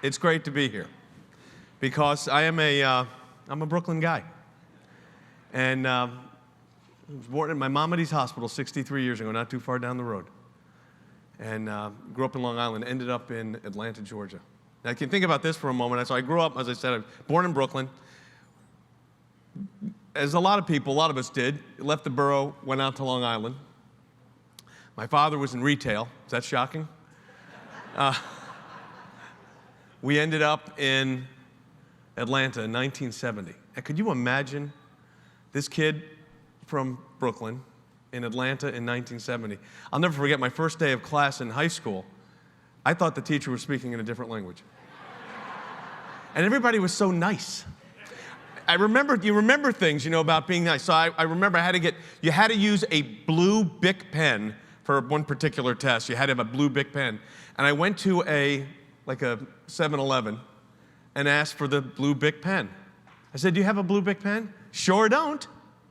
it's great to be here because I'm a Brooklyn guy. And I was born in my Maimonides Hospital 63 years ago, not too far down the road. And grew up in Long Island, ended up in Atlanta, Georgia. Now, you can think about this for a moment. So I grew up, as I said, I was born in Brooklyn. As a lot of people, a lot of us did, left the borough, went out to Long Island. My father was in retail. Is that shocking? We ended up in Atlanta in 1970. And could you imagine this kid from Brooklyn in Atlanta in 1970? I'll never forget my first day of class in high school. I thought the teacher was speaking in a different language. And everybody was so nice. You remember things, about being nice. So I remember you had to use a blue Bic pen for one particular test. You had to have a blue Bic pen. And I went to a 7-Eleven and asked for the blue Bic pen. I said, "Do you have a blue Bic pen?" "Sure don't."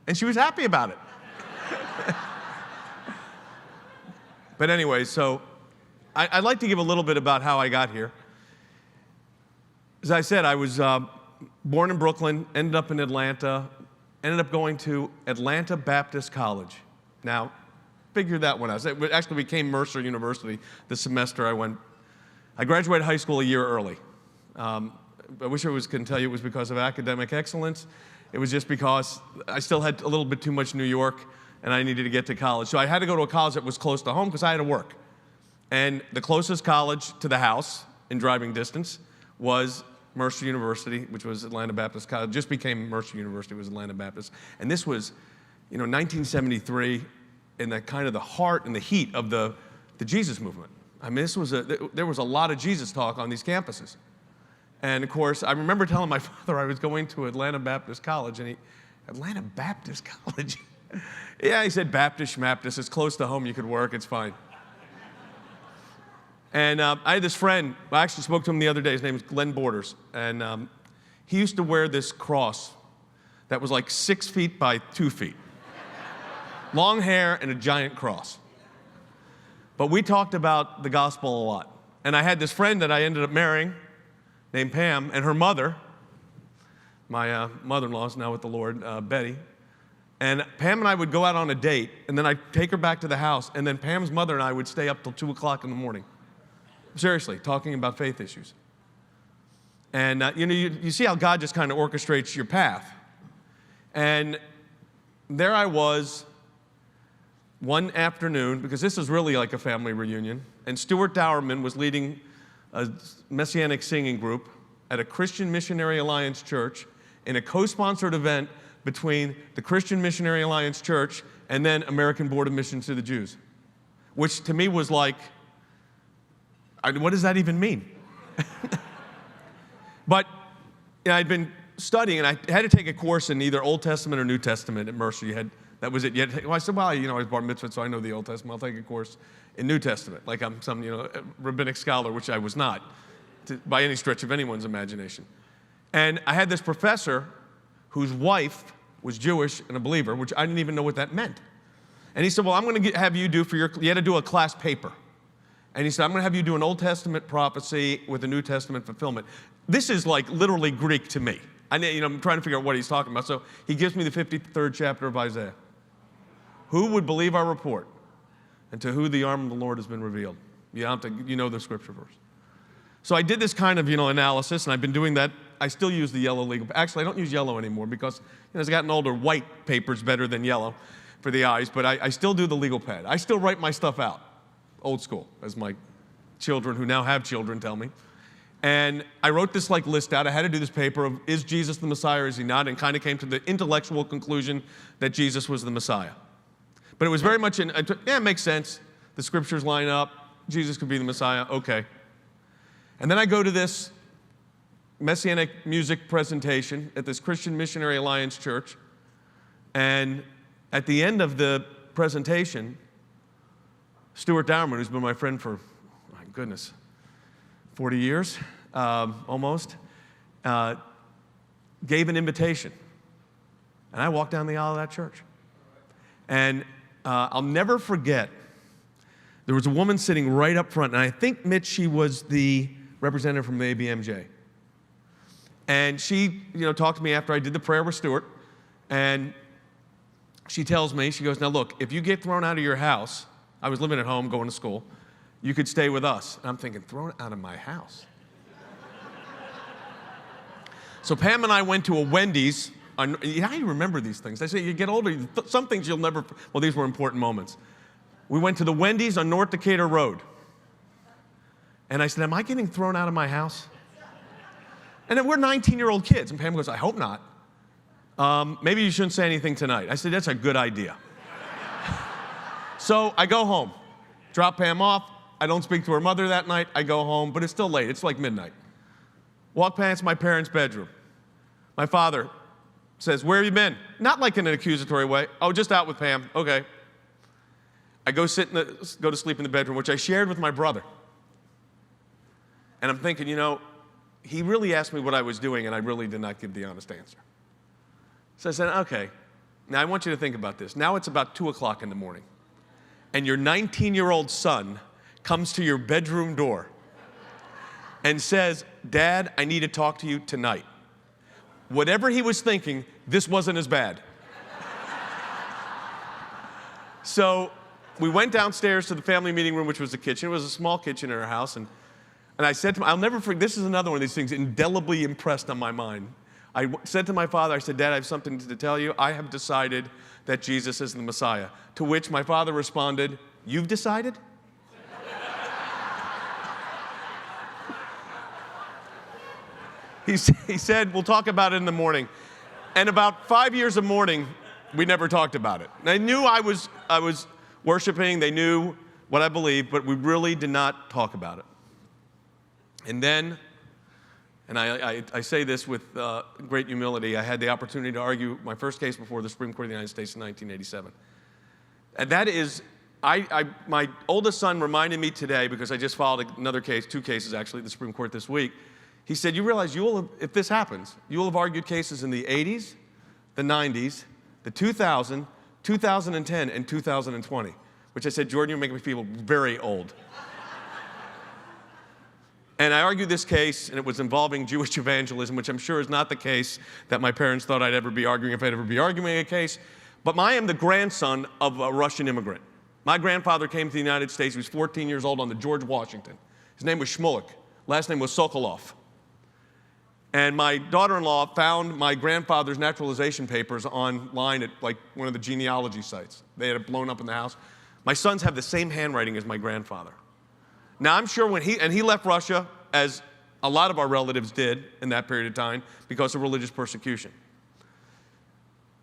And she was happy about it. But anyway, so I'd like to give a little bit about how I got here. As I said, I was born in Brooklyn, ended up in Atlanta, ended up going to Atlanta Baptist College. Now, figure that one out. It actually became Mercer University the semester I went. I graduated high school a year early. I wish I could tell you it was because of academic excellence. It was just because I still had a little bit too much New York, and I needed to get to college. So I had to go to a college that was close to home because I had to work. And the closest college to the house in driving distance was Mercer University, which was Atlanta Baptist College. Just became Mercer University, was Atlanta Baptist. And this was, 1973, in the kind of the heart and the heat of the Jesus movement. I mean, there was a lot of Jesus talk on these campuses. And of course, I remember telling my father I was going to Atlanta Baptist College, and Atlanta Baptist College? Yeah, he said, Baptist, Schmaptist, it's close to home, you could work, it's fine. And I had this friend, I actually spoke to him the other day, his name is Glenn Borders, and he used to wear this cross that was like 6 feet by 2 feet. Long hair and a giant cross. But we talked about the gospel a lot. And I had this friend that I ended up marrying, named Pam, and her mother, my mother-in-law is now with the Lord, Betty. And Pam and I would go out on a date, and then I'd take her back to the house, and then Pam's mother and I would stay up till 2 o'clock in the morning. Seriously, talking about faith issues. And you see how God just kind of orchestrates your path. And there I was one afternoon, because this is really like a family reunion, and Stuart Dowerman was leading a Messianic singing group at a Christian Missionary Alliance church in a co-sponsored event between the Christian Missionary Alliance Church and then American Board of Missions to the Jews, which to me was like, what does that even mean? But I'd been studying, and I had to take a course in either Old Testament or New Testament at Mercer. That was it. I said, well, I was bar mitzvah, so I know the Old Testament. I'll take a course in New Testament, like I'm some, rabbinic scholar, which I was not, by any stretch of anyone's imagination. And I had this professor whose wife was Jewish and a believer, which I didn't even know what that meant. And he said, well, I'm going to have you do you had to do a class paper. And he said, I'm going to have you do an Old Testament prophecy with a New Testament fulfillment. This is like literally Greek to me. I'm trying to figure out what he's talking about. So he gives me the 53rd chapter of Isaiah. Who would believe our report? And to who the arm of the Lord has been revealed. You know the scripture verse. So I did this kind of, analysis, and I've been doing that. I still use the yellow legal. Actually, I don't use yellow anymore because as I've gotten older, white paper's better than yellow for the eyes, but I still do the legal pad. I still write my stuff out, old school, as my children who now have children tell me. And I wrote this list out. I had to do this paper of, is Jesus the Messiah or is he not? And kind of came to the intellectual conclusion that Jesus was the Messiah. But it was very much it makes sense. The scriptures line up. Jesus could be the Messiah. Okay. And then I go to this Messianic music presentation at this Christian Missionary Alliance church. And at the end of the presentation, Stuart Dowerman, who's been my friend for, my goodness, 40 years, almost, gave an invitation. And I walked down the aisle of that church. And I'll never forget, there was a woman sitting right up front, and I think, Mitch, she was the representative from the ABMJ. And she, talked to me after I did the prayer with Stuart, and she tells me, she goes, now look, if you get thrown out of your house, I was living at home, going to school, you could stay with us. And I'm thinking, thrown out of my house? So Pam and I went to a Wendy's. How do you remember these things? I say, you get older, some things you'll never, well, these were important moments. We went to the Wendy's on North Decatur Road. And I said, am I getting thrown out of my house? And then we're 19-year-old kids. And Pam goes, I hope not. Maybe you shouldn't say anything tonight. I said, that's a good idea. So I go home, drop Pam off. I don't speak to her mother that night. I go home, but it's still late. It's like midnight. Walk past my parents' bedroom. My father says, where have you been? Not like in an accusatory way. Oh, just out with Pam. Okay. I go go to sleep in the bedroom, which I shared with my brother. And I'm thinking, he really asked me what I was doing, and I really did not give the honest answer. So I said, okay, now I want you to think about this. Now it's about 2 o'clock in the morning, and your 19-year-old son comes to your bedroom door and says, Dad, I need to talk to you tonight. Whatever he was thinking, this wasn't as bad. So we went downstairs to the family meeting room, which was the kitchen. It was a small kitchen in our house, and I said to him, I'll never forget, this is another one of these things indelibly impressed on my mind. I said to my father, I said, Dad, I have something to tell you. I have decided that Jesus is the Messiah. To which my father responded, you've decided? He said, we'll talk about it in the morning. And about 5 years of mourning, we never talked about it. They knew I was worshiping, they knew what I believed, but we really did not talk about it. And then, and I say this with great humility, I had the opportunity to argue my first case before the Supreme Court of the United States in 1987. And that is, my oldest son reminded me today, because I just filed another case, 2 cases actually, at the Supreme Court this week. He said, you realize if this happens, you will have argued cases in the 80s, the 90s, the 2000, 2010, and 2020. Which I said, Jordan, you're making me feel very old. And I argued this case, and it was involving Jewish evangelism, which I'm sure is not the case that my parents thought I'd ever be arguing if I'd ever be arguing a case. But I am the grandson of a Russian immigrant. My grandfather came to the United States. He was 14 years old on the George Washington. His name was Sekulow. Last name was Sekulow. And my daughter-in-law found my grandfather's naturalization papers online at like one of the genealogy sites. They had it blown up in the house. My sons have the same handwriting as my grandfather. Now, I'm sure he left Russia, as a lot of our relatives did in that period of time, because of religious persecution.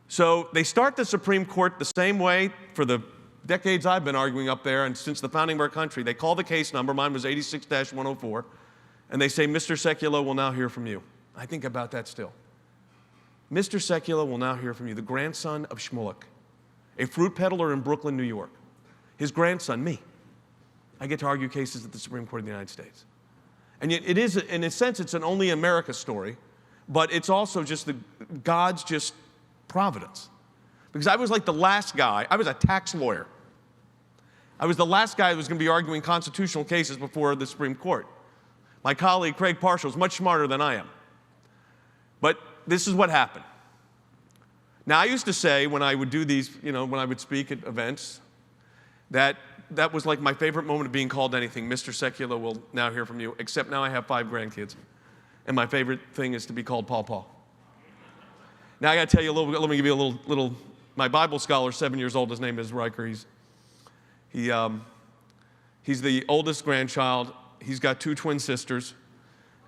So they start the Supreme Court the same way for the decades I've been arguing up there, and since the founding of our country. They call the case number, mine was 86-104, and they say, Mr. Sekulow will now hear from you. I think about that still. Mr. Sekulow will now hear from you, the grandson of Sekulow, a fruit peddler in Brooklyn, New York. His grandson, me. I get to argue cases at the Supreme Court of the United States. And yet it is, in a sense, it's an only America story, but it's also just God's just providence. Because I was like the last guy, I was a tax lawyer. I was the last guy that was going to be arguing constitutional cases before the Supreme Court. My colleague, Craig Parshall, is much smarter than I am. But this is what happened. Now, I used to say when I would do these, when I would speak at events, that was like my favorite moment of being called anything. Mr. Sekulow will now hear from you, except now I have 5 grandkids. And my favorite thing is to be called Paw. Now I got to tell you a little, let me give you a little, my Bible scholar, 7 years old, his name is Riker. He's the oldest grandchild. He's got 2 twin sisters,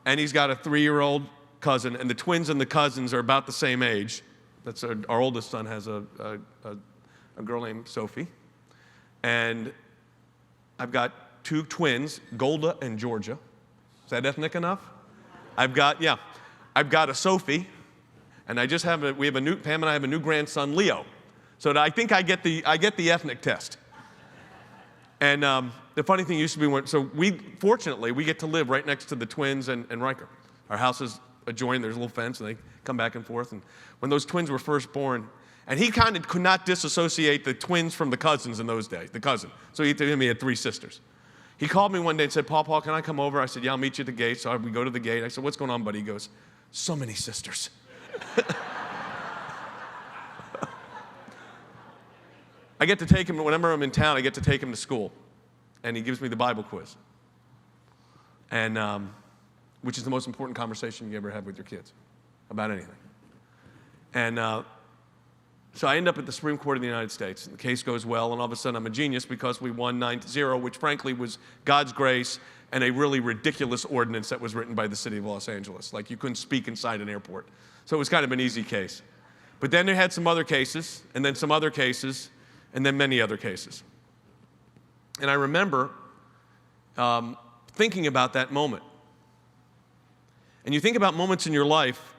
and he's got a 3-year-old cousin, and the twins and the cousins are about the same age. That's our oldest son has a girl named Sophie. And I've got 2 twins, Golda and Georgia. Is that ethnic enough? I've got a Sophie, and Pam and I have a new grandson, Leo. So I think I get the ethnic test. And the funny thing used to be fortunately, we get to live right next to the twins and Riker. Our house is adjoined, there's a little fence, and they come back and forth. And when those twins were first born, and he kind of could not disassociate the twins from the cousins in those days, the cousin. So he had 3 sisters. He called me one day and said, Paul, can I come over? I said, yeah, I'll meet you at the gate. So we go to the gate. I said, what's going on, buddy? He goes, so many sisters. I get to take him, whenever I'm in town, I get to take him to school. And he gives me the Bible quiz. And, which is the most important conversation you ever have with your kids about anything. And so I end up at the Supreme Court of the United States. The case goes well, and all of a sudden I'm a genius because we won 9-0, which frankly was God's grace and a really ridiculous ordinance that was written by the city of Los Angeles. Like you couldn't speak inside an airport. So it was kind of an easy case. But then they had some other cases, and then some other cases, and then many other cases. And I remember thinking about that moment. And you think about moments in your life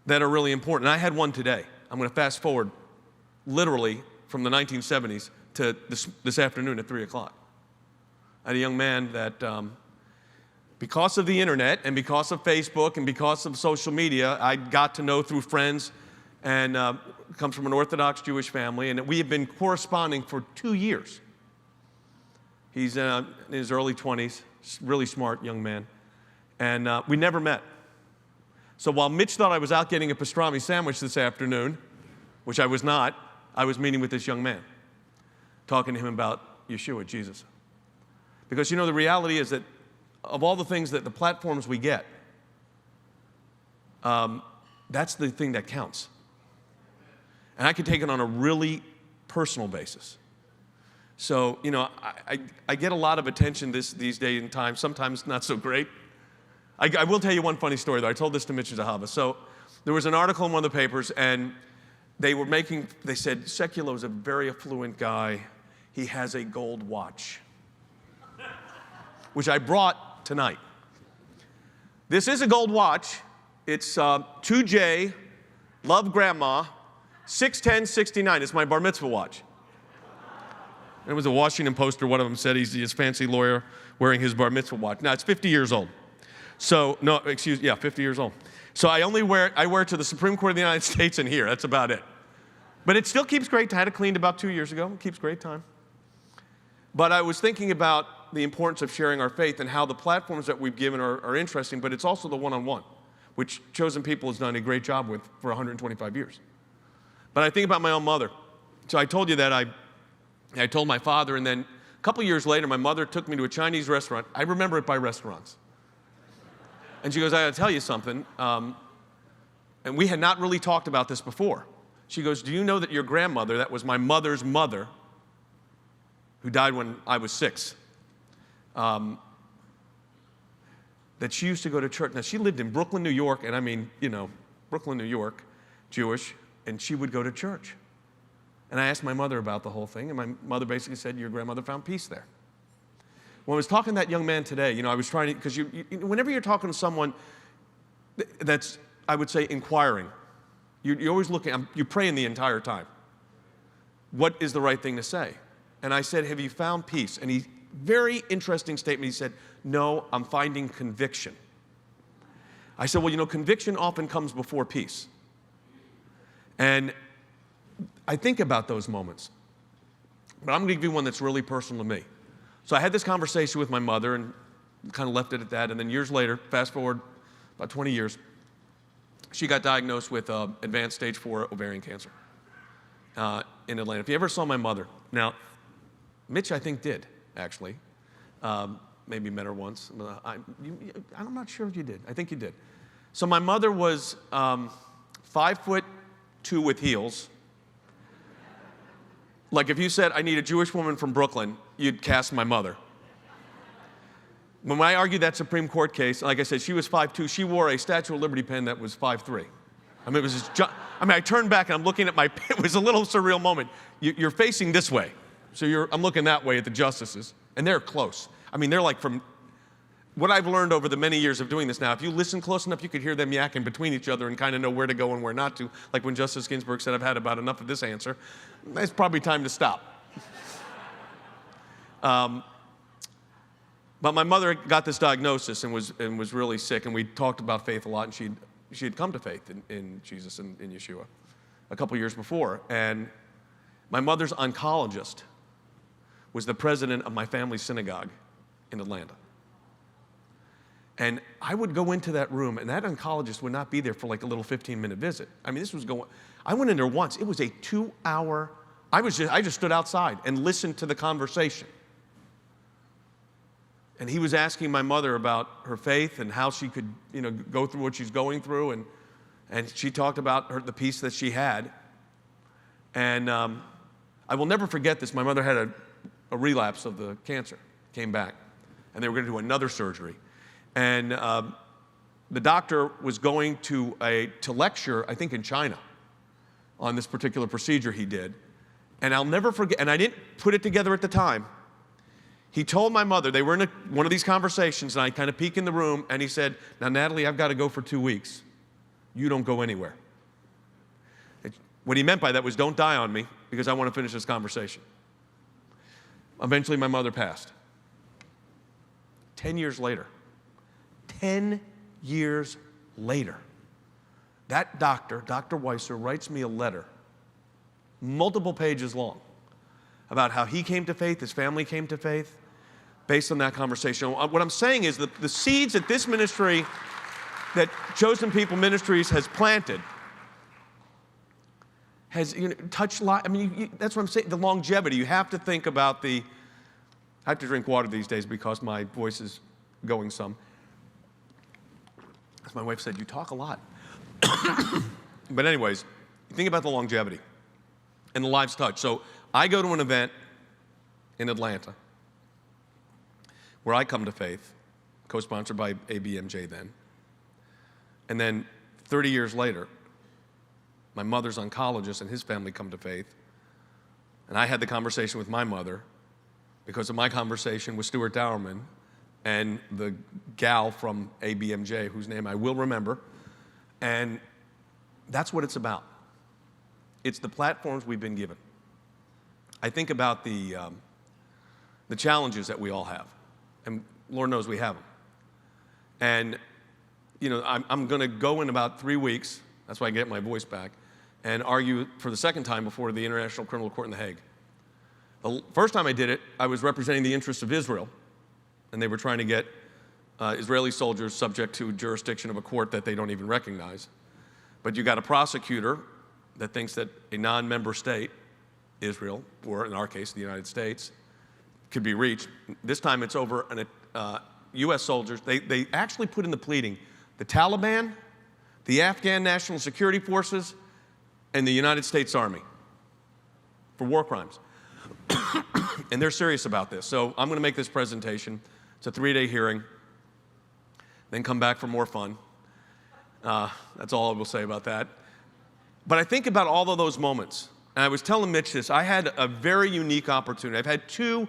that are really important. And I had one today. I'm going to fast forward literally from the 1970s to this afternoon at 3 o'clock. I had a young man that, because of the internet and because of Facebook and because of social media, I got to know through friends, and comes from an Orthodox Jewish family, and we have been corresponding for 2 years. He's in his early 20s, really smart young man, and we never met. So while Mitch thought I was out getting a pastrami sandwich this afternoon, which I was not, I was meeting with this young man, talking to him about Yeshua, Jesus. Because, the reality is that of all the things that the platforms we get, that's the thing that counts. And I can take it on a really personal basis. So, I get a lot of attention these days and times, sometimes not so great. I will tell you one funny story, though. I told this to Mitch Zahava. So there was an article in one of the papers, and they said, Sekulow is a very affluent guy. He has a gold watch, which I brought tonight. This is a gold watch. It's 2J, love grandma, 61069. It's my bar mitzvah watch. It was a Washington Post, or one of them said he's this fancy lawyer wearing his bar mitzvah watch. Now, it's 50 years old. So, 50 years old. So I wear it to the Supreme Court of the United States and here. That's about it. But it still keeps great. I had it cleaned about 2 years ago. It keeps great time. But I was thinking about the importance of sharing our faith and how the platforms that we've given are interesting, but it's also the one-on-one, which Chosen People has done a great job with for 125 years. But I think about my own mother. So I told you that I told my father, and then a couple years later, my mother took me to a Chinese restaurant. I remember it by restaurants. And she goes, I got to tell you something. And we had not really talked about this before. She goes, do you know that your grandmother, that was my mother's mother, who died when I was 6, that she used to go to church. Now, she lived in Brooklyn, New York, and I mean, Brooklyn, New York, Jewish, and she would go to church. And I asked my mother about the whole thing, and my mother basically said, your grandmother found peace there. When I was talking to that young man today, I was trying to, because whenever you're talking to someone that's, I would say, inquiring, you're always looking, you're praying the entire time. What is the right thing to say? And I said, have you found peace? And very interesting statement, he said, no, I'm finding conviction. I said, well, conviction often comes before peace. And I think about those moments. But I'm going to give you one that's really personal to me. So I had this conversation with my mother and kind of left it at that. And then years later, fast forward about 20 years, she got diagnosed with advanced stage 4 ovarian cancer in Atlanta. If you ever saw my mother, now, Mitch, I think, did, actually. Maybe met her once. I'm not sure if you did. I think you did. So my mother was 5'2" with heels. Like if you said, I need a Jewish woman from Brooklyn, you'd cast my mother. When I argued that Supreme Court case, like I said, she was 5'2". She wore a Statue of Liberty pen that was 5'3". I mean, it was just, I turned back and I'm looking at it was a little surreal moment. You're facing this way. So I'm looking that way at the justices, and they're close. I mean, they're like from, what I've learned over the many years of doing this now, if you listen close enough, you could hear them yakking between each other and kind of know where to go and where not to. Like when Justice Ginsburg said, I've had about enough of this answer. It's probably time to stop. But my mother got this diagnosis and was really sick, and we talked about faith a lot, and she had come to faith in Jesus and in Yeshua a couple years before. And my mother's oncologist was the president of my family's synagogue in Atlanta. And I would go into that room, and that oncologist would not be there for like a little 15-minute visit. I mean, I went in there once. It was a 2-hour, I just stood outside and listened to the conversation. And he was asking my mother about her faith and how she could, go through what she's going through. And she talked about the peace that she had. And I will never forget this. My mother had a relapse of the cancer, came back. And they were going to do another surgery. And the doctor was going to lecture, I think in China, on this particular procedure he did. And I'll never forget, and I didn't put it together at the time. He told my mother, they were in one of these conversations, and I kind of peek in the room, and he said, "Now, Natalie, I've got to go for 2 weeks. You don't go anywhere." What he meant by that was, don't die on me, because I want to finish this conversation. Eventually, my mother passed. 10 years later, 10 years later, that doctor, Dr. Weiser, writes me a letter, multiple pages long, about how he came to faith, his family came to faith, based on that conversation. What I'm saying is that the seeds that this ministry, that Chosen People Ministries has planted, has touched lives. I mean, that's what I'm saying, the longevity. You have to think about I have to drink water these days because my voice is going some. As my wife said, you talk a lot. But anyways, think about the longevity and the lives touched. So I go to an event in Atlanta where I come to faith, co-sponsored by ABMJ then. And then 30 years later, my mother's oncologist and his family come to faith. And I had the conversation with my mother because of my conversation with Stuart Dowerman and the gal from ABMJ, whose name I will remember. And that's what it's about. It's the platforms we've been given. I think about the challenges that we all have. And Lord knows we have them. And, I'm going to go in about 3 weeks, that's why I get my voice back, and argue for the second time before the International Criminal Court in The Hague. The first time I did it, I was representing the interests of Israel, and they were trying to get Israeli soldiers subject to jurisdiction of a court that they don't even recognize. But you got a prosecutor that thinks that a non-member state, Israel, or in our case, the United States, could be reached. This time it's over U.S. soldiers. They actually put in the pleading the Taliban, the Afghan National Security Forces, and the United States Army for war crimes. And they're serious about this. So I'm going to make this presentation. It's a 3-day hearing. Then come back for more fun. That's all I will say about that. But I think about all of those moments. And I was telling Mitch this. I had a very unique opportunity. I've had 2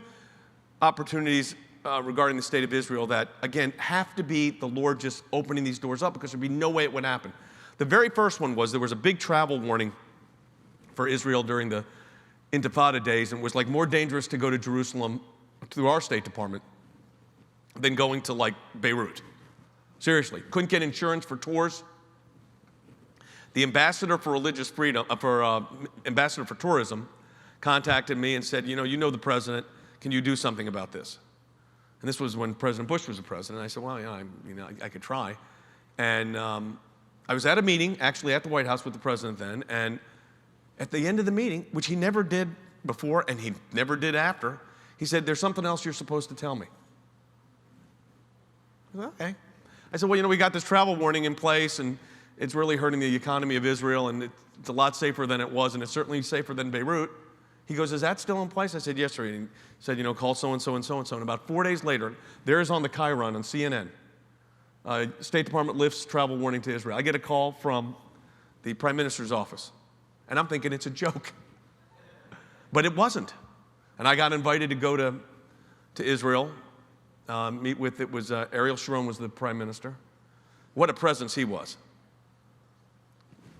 opportunities regarding the state of Israel that, again, have to be the Lord just opening these doors up, because there'd be no way it would happen. The very first one was there was a big travel warning for Israel during the Intifada days, and it was like more dangerous to go to Jerusalem through our State Department than going to like Beirut. Seriously, couldn't get insurance for tours. The ambassador for religious freedom, ambassador for tourism, contacted me and said, you know the president, can you do something about this? And this was when President Bush was the president. I said, well, yeah, I could try. And I was at a meeting, actually at the White House with the president then, and at the end of the meeting, which he never did before and he never did after, he said, there's something else you're supposed to tell me. I said, okay. I said, well, we got this travel warning in place, and it's really hurting the economy of Israel, and it's a lot safer than it was, and it's certainly safer than Beirut. He goes, is that still in place? I said, yes, sir. And he said, call so-and-so and so-and-so. And about 4 days later, there's on the Chiron on CNN, State Department lifts travel warning to Israel. I get a call from the Prime Minister's office, and I'm thinking it's a joke. But it wasn't. And I got invited to go to Israel, meet with, Ariel Sharon was the Prime Minister. What a presence he was.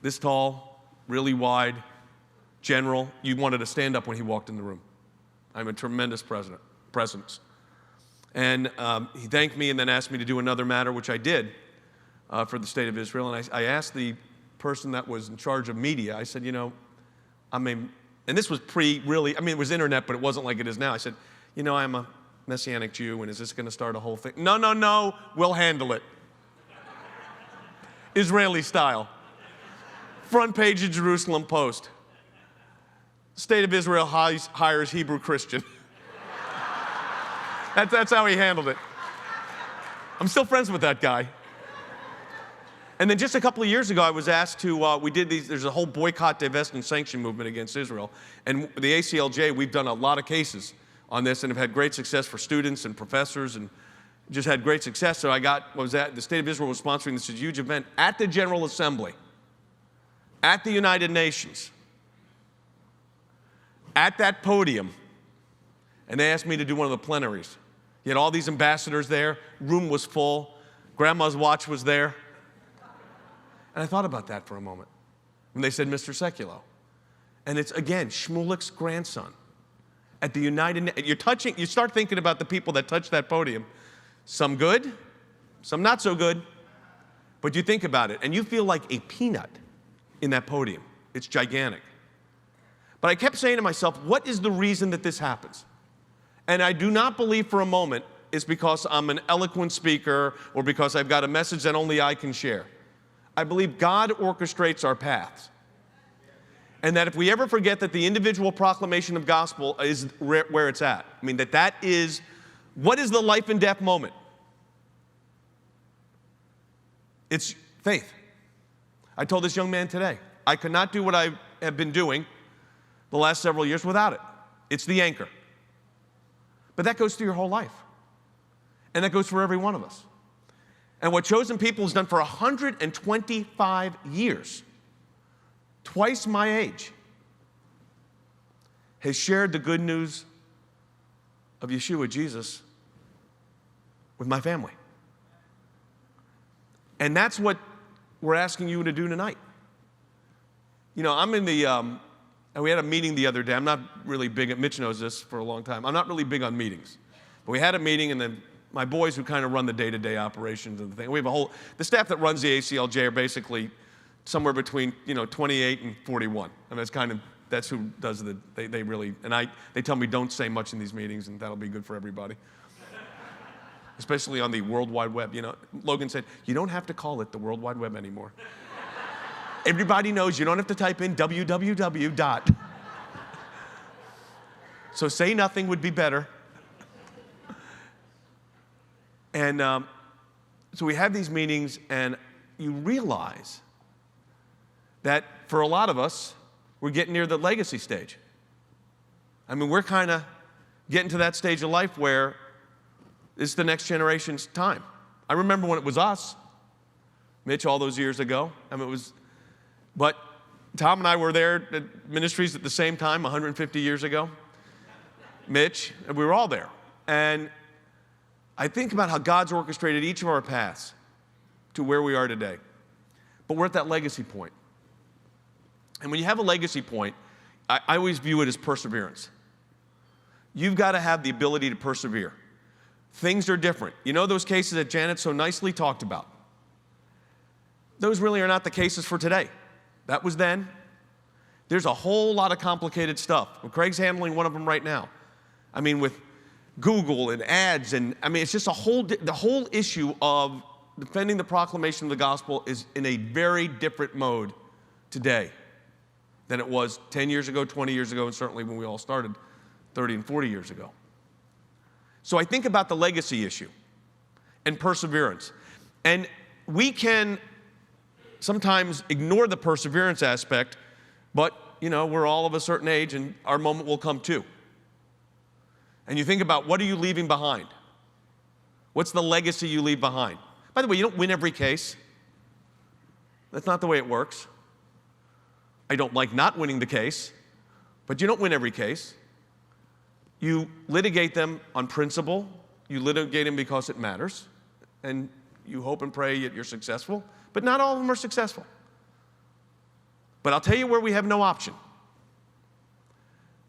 This tall, really wide, general. You wanted to stand up when he walked in the room. I'm a tremendous presence. And he thanked me and then asked me to do another matter, which I did for the state of Israel. And I asked the person that was in charge of media, I said, and this was it was internet, but it wasn't like it is now. I said, I'm a Messianic Jew, and is this going to start a whole thing? No, no, no, we'll handle it. Israeli style. Front page of Jerusalem Post. State of Israel hires Hebrew Christian. That's how he handled it. I'm still friends with that guy. And then just a couple of years ago, I was asked to, there's a whole boycott, divest, and sanction movement against Israel. And the ACLJ, we've done a lot of cases on this and have had great success for students and professors and just had great success. So the State of Israel was sponsoring this huge event at the General Assembly, at the United Nations, at that podium. And they asked me to do one of the plenaries. You had all these ambassadors there, room was full, grandma's watch was there. And I thought about that for a moment when they said, Mr. Sekulow. And it's, again, Shmulek's grandson at the United Nations. You start thinking about the people that touch that podium. Some good, some not so good. But you think about it, and you feel like a peanut in that podium. It's gigantic. But I kept saying to myself, what is the reason that this happens? And I do not believe for a moment it's because I'm an eloquent speaker or because I've got a message that only I can share. I believe God orchestrates our paths. And that if we ever forget that the individual proclamation of gospel is where it's at, I mean, that is, what is the life and death moment? It's faith. I told this young man today, I could not do what I have been doing the last several years without it. It's the anchor. But that goes through your whole life. And that goes for every one of us. And what Chosen People has done for 125 years, twice my age, has shared the good news of Yeshua, Jesus, with my family. And that's what we're asking you to do tonight. I'm in the, we had a meeting the other day. I'm not really big Mitch knows this for a long time. I'm not really big on meetings. But we had a meeting, and then my boys who kind of run the day-to-day operations of the thing. We have the staff that runs the ACLJ are basically somewhere between, 28 and 41. I mean, that's who does they really, and they tell me don't say much in these meetings, and that'll be good for everybody. Especially on the World Wide Web. Logan said, you don't have to call it the World Wide Web anymore. Everybody knows you don't have to type in www. So say nothing would be better. And so we have these meetings, and you realize that for a lot of us, we're getting near the legacy stage. I mean, we're kind of getting to that stage of life where it's the next generation's time. I remember when it was us, Mitch, all those years ago. I mean, but Tom and I were there at Ministries at the same time, 150 years ago. Mitch, and we were all there. And I think about how God's orchestrated each of our paths to where we are today. But we're at that legacy point. And when you have a legacy point, I always view it as perseverance. You've got to have the ability to persevere. Things are different. Those cases that Janet so nicely talked about? Those really are not the cases for today. That was then. There's a whole lot of complicated stuff. Well, Craig's handling one of them right now. I mean, with Google and ads, and I mean, it's just the whole issue of defending the proclamation of the gospel is in a very different mode today than it was 10 years ago, 20 years ago, and certainly when we all started 30 and 40 years ago. So I think about the legacy issue and perseverance. And we can sometimes ignore the perseverance aspect, but, we're all of a certain age and our moment will come too. And you think about, what are you leaving behind? What's the legacy you leave behind? By the way, you don't win every case. That's not the way it works. I don't like not winning the case, but you don't win every case. You litigate them on principle. You litigate them because it matters. And you hope and pray that you're successful. But not all of them are successful. But I'll tell you where we have no option.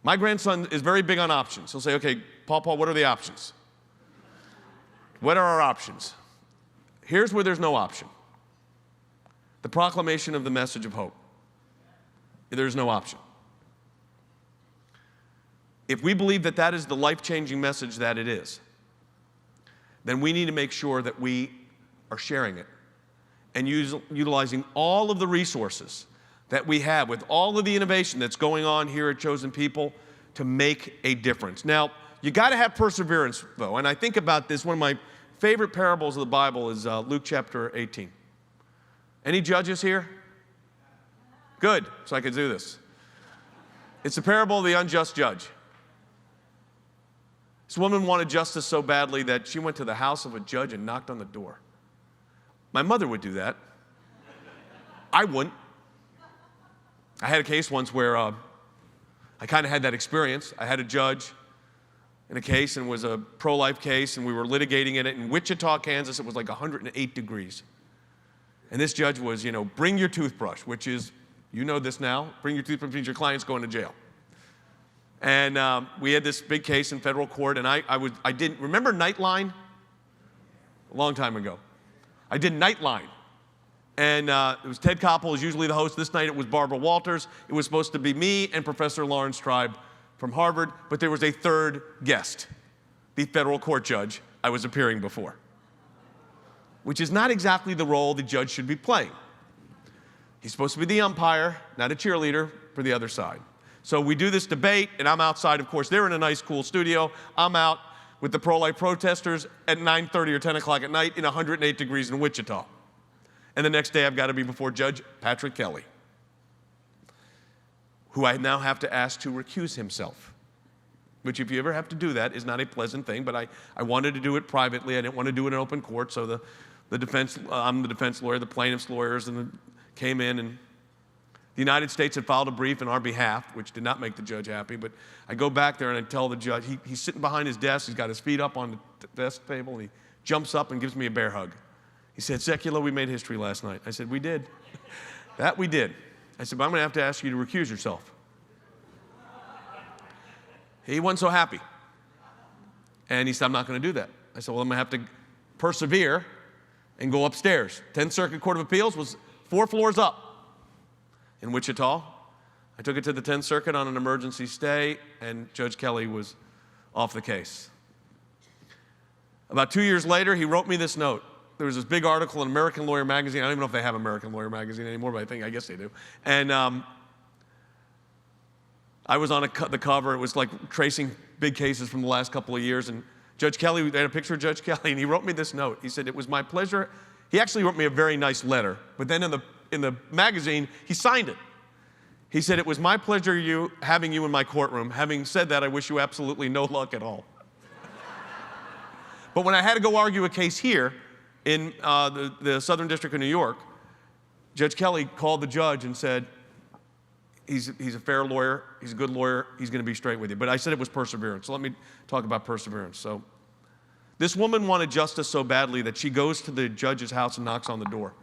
My grandson is very big on options. He'll say, okay, Paul, what are the options? What are our options? Here's where there's no option. The proclamation of the message of hope. There's no option. If we believe that that is the life-changing message that it is, then we need to make sure that we are sharing it and utilizing all of the resources that we have with all of the innovation that's going on here at Chosen People to make a difference. Now, you got to have perseverance, though, and I think about this. One of my favorite parables of the Bible is Luke chapter 18. Any judges here? Good, so I can do this. It's the parable of the unjust judge. This woman wanted justice so badly that she went to the house of a judge and knocked on the door. My mother would do that. I wouldn't. I had a case once where I kind of had that experience. I had a judge in a case, and it was a pro-life case, and we were litigating it in Wichita, Kansas. It was like 108 degrees. And this judge was, bring your toothbrush, which is, you know this now, bring your toothbrush means your client's going to jail. And we had this big case in federal court, and I didn't, remember Nightline? A long time ago. I did Nightline. And it was Ted Koppel was usually the host. This night it was Barbara Walters. It was supposed to be me and Professor Lawrence Tribe from Harvard, but there was a third guest, the federal court judge I was appearing before, which is not exactly the role the judge should be playing. He's supposed to be the umpire, not a cheerleader for the other side. So we do this debate, and I'm outside, of course. They're in a nice, cool studio. I'm out with the pro-life protesters at 9:30 or 10 o'clock at night in 108 degrees in Wichita. And the next day, I've got to be before Judge Patrick Kelly, who I now have to ask to recuse himself, which, if you ever have to do that, is not a pleasant thing. But I wanted to do it privately. I didn't want to do it in open court. So the defense, I'm the defense lawyer, the plaintiff's lawyers, came in, and the United States had filed a brief in our behalf, which did not make the judge happy. But I go back there and I tell the judge, he's sitting behind his desk. He's got his feet up on the desk table, and he jumps up and gives me a bear hug. He said, Sekulow, we made history last night. I said, we did. That we did. I said, but I'm going to have to ask you to recuse yourself. He wasn't so happy. And he said, I'm not going to do that. I said, well, I'm going to have to persevere and go upstairs. 10th Circuit Court of Appeals was 4 floors up in Wichita. I took it to the 10th Circuit on an emergency stay, and Judge Kelly was off the case. About 2 years later, he wrote me this note. There was this big article in American Lawyer magazine. I don't even know if they have I Magazine anymore, but I guess they do. And I was on the cover. It was like tracing big cases from the last couple of years. And Judge Kelly, they had a picture of Judge Kelly, and he wrote me this note. He said, it was my pleasure. He actually wrote me a very nice letter. But then in the magazine, he signed it. He said, it was my pleasure having you in my courtroom. Having said that, I wish you absolutely no luck at all. But when I had to go argue a case here, in the Southern District of New York, Judge Kelly called the judge and said, he's a fair lawyer, he's a good lawyer, he's going to be straight with you. But I said it was perseverance. So let me talk about perseverance. So this woman wanted justice so badly that she goes to the judge's house and knocks on the door.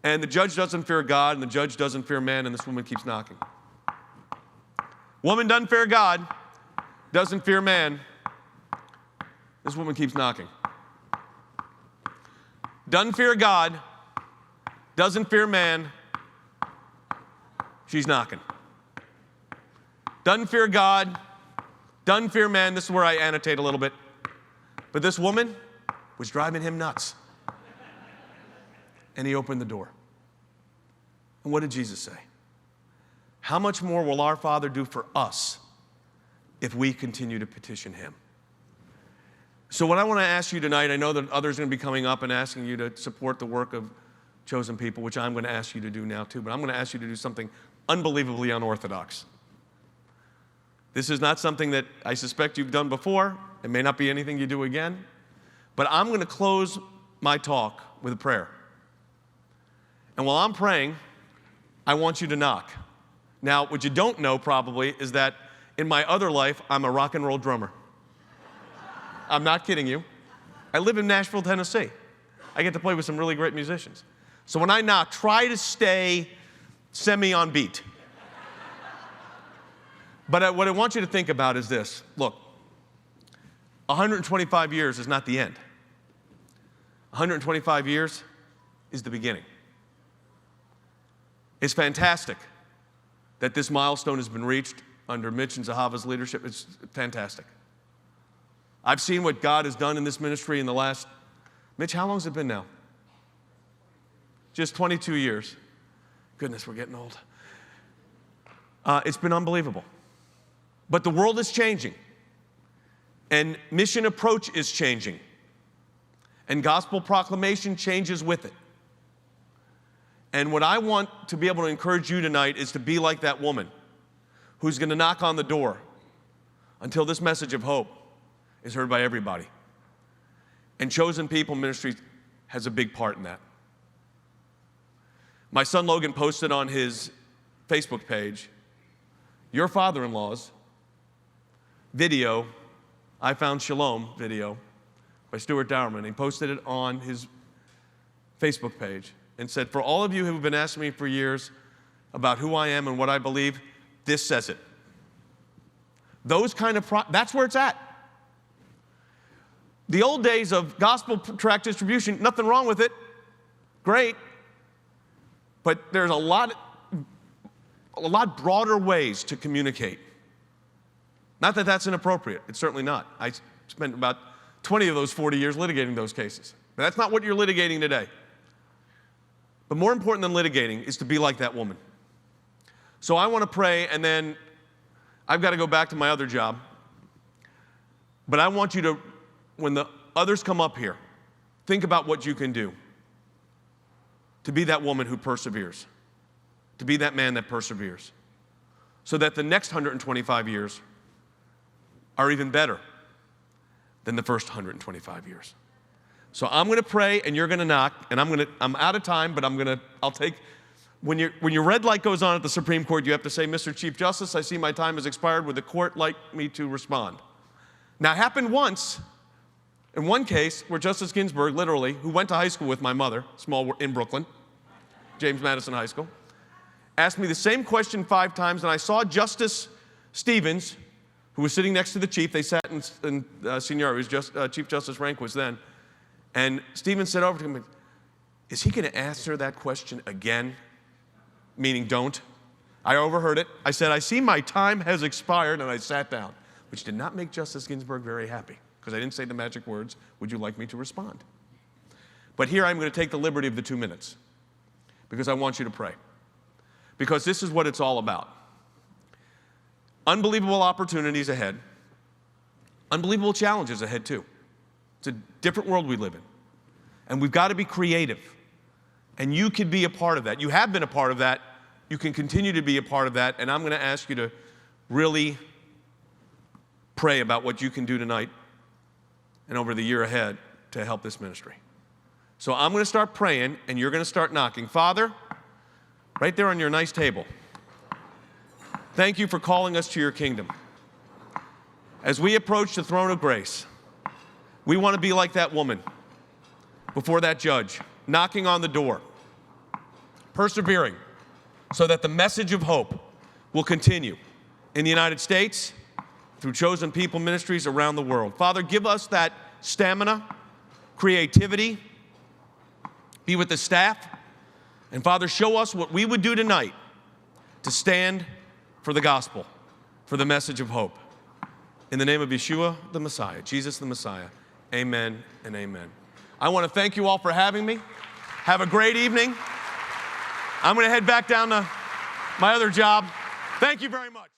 And the judge doesn't fear God, and the judge doesn't fear man, and this woman keeps knocking. Woman doesn't fear God, doesn't fear man. This woman keeps knocking. Doesn't fear God, doesn't fear man, she's knocking. Doesn't fear God, doesn't fear man. This is where I annotate a little bit. But this woman was driving him nuts. And he opened the door. And what did Jesus say? How much more will our Father do for us if we continue to petition him? So what I want to ask you tonight, I know that others are going to be coming up and asking you to support the work of Chosen People, which I'm going to ask you to do now too, but I'm going to ask you to do something unbelievably unorthodox. This is not something that I suspect you've done before. It may not be anything you do again, but I'm going to close my talk with a prayer. And while I'm praying, I want you to knock. Now, what you don't know probably is that in my other life, I'm a rock and roll drummer. I'm not kidding you. I live in Nashville, Tennessee. I get to play with some really great musicians. So when I knock, try to stay semi-on beat. But what I want you to think about is this. Look, 125 years is not the end. 125 years is the beginning. It's fantastic that this milestone has been reached. under Mitch and Zahava's leadership. It's fantastic. I've seen what God has done in this ministry in the last, Mitch, how long has it been now? Just 22 years. Goodness, we're getting old. It's been unbelievable. But the world is changing. And mission approach is changing. And gospel proclamation changes with it. And what I want to be able to encourage you tonight is to be like that woman who's going to knock on the door until this message of hope is heard by everybody. And Chosen People Ministries has a big part in that. My son Logan posted on his Facebook page, your father-in-law's video, I Found Shalom video by Stuart Dowerman. He posted it on his Facebook page and said, for all of you who have been asking me for years about who I am and what I believe, this says it. Those kind of, that's where it's at. The old days of gospel tract distribution, nothing wrong with it. Great. But there's a lot broader ways to communicate. Not that that's inappropriate. It's certainly not. I spent about 20 of those 40 years litigating those cases. But that's not what you're litigating today. But more important than litigating is to be like that woman. So I want to pray, and then I've got to go back to my other job. But I want you to, when the others come up here, think about what you can do to be that woman who perseveres, to be that man that perseveres, so that the next 125 years are even better than the first 125 years. So I'm going to pray, and you're going to knock, and I'm out of time, but I'll take, when your red light goes on at the Supreme Court, you have to say, Mr. Chief Justice, I see my time has expired. Would the court like me to respond? Now, it happened once, in one case, where Justice Ginsburg, literally, who went to high school with my mother, in Brooklyn, James Madison High School, asked me the same question 5 times, and I saw Justice Stevens, who was sitting next to the chief. They sat in seniority. It was Chief Justice Rehnquist then. And Stevens said over to him, is he going to answer that question again? Meaning don't. I overheard it. I said, I see my time has expired, and I sat down, which did not make Justice Ginsburg very happy, because I didn't say the magic words, would you like me to respond? But here I'm going to take the liberty of the 2 minutes, because I want you to pray. Because this is what it's all about. Unbelievable opportunities ahead. Unbelievable challenges ahead, too. It's a different world we live in. And we've got to be creative. And you can be a part of that. You have been a part of that. You can continue to be a part of that. And I'm going to ask you to really pray about what you can do tonight and over the year ahead to help this ministry. So I'm going to start praying, and you're going to start knocking. Father, right there on your nice table, thank you for calling us to your kingdom. As we approach the throne of grace, we want to be like that woman before that judge, knocking on the door, persevering, so that the message of hope will continue in the United States, through Chosen People Ministries around the world. Father, give us that stamina, creativity, be with the staff, and Father, show us what we would do tonight to stand for the gospel, for the message of hope. In the name of Yeshua, the Messiah, Jesus the Messiah, amen and amen. I want to thank you all for having me. Have a great evening. I'm going to head back down to my other job. Thank you very much.